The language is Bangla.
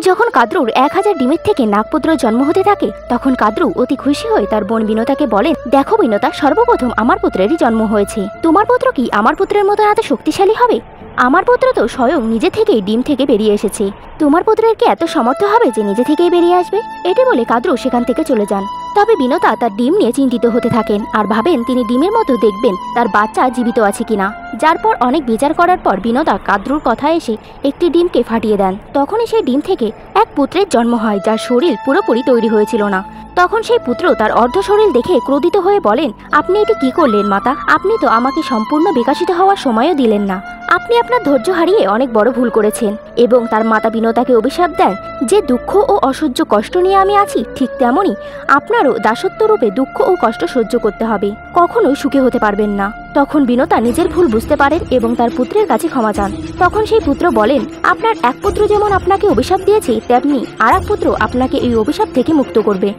যখন কাদ্রুর 1000 ডিমের থেকে নাগপুত্র জন্ম হতে থাকে তখন কাদ্রু অতি খুশি হয়ে তার বোন বিনতাকে বলেন, দেখো বিনতা, সর্বপ্রথম আমার পুত্রেরই জন্ম হয়েছে। তোমার পুত্র কি আমার পুত্রের মতো এত শক্তিশালী হবে? আমার পুত্র তো স্বয়ং নিজে থেকেই ডিম থেকে বেরিয়ে এসেছে। তোমার পুত্রের কি এত সমর্থ হবে যে নিজে থেকেই বেরিয়ে আসবে? এটি বলে কাদ্রু সেখান থেকে চলে যান। তবে বিনতা তার ডিম নিয়ে চিন্তিত হতে থাকেন আর ভাবেন তিনি ডিমের মতো দেখবেন তার বাচ্চা জীবিত আছে কিনা। যার পর অনেক বিচার করার পর বিনতা কাদ্রুর কথা এসে একটি ডিমকে ফাটিয়ে দেন। তখনই সেই ডিম থেকে এক পুত্রের জন্ম হয় যার শরীর পুরোপুরি তৈরি হয়েছিল না। তখন সেই পুত্র তার অর্ধ শরীর দেখে ক্রোধিত হয়ে বলেন, আপনি এটি কি করলেন মাতা? আপনি তো আমাকে সম্পূর্ণ বিকশিত হওয়ার সময়ও দিলেন না। আপনি আপনার ধৈর্য হারিয়ে অনেক বড় ভুল করেছেন। এবং তার মাতা বিনতাকে অভিশাপ দেন, যে দুঃখ ও অসহ্য কষ্ট নিয়ে আমি আছি ঠিক তেমনই আপনারও দাসত্ব রূপে দুঃখ ও কষ্ট সহ্য করতে হবে, কখনোই সুখে হতে পারবেন না। তখন বিনতা নিজের ভুল বুঝতে পারেন এবং তার পুত্রের কাছে ক্ষমা চান। তখন সেই পুত্র বলেন, আপনার এক পুত্র যেমন আপনাকে অভিশাপ দিয়েছে তেমনি আর এক পুত্র আপনাকে এই অভিশাপ থেকে মুক্ত করবে।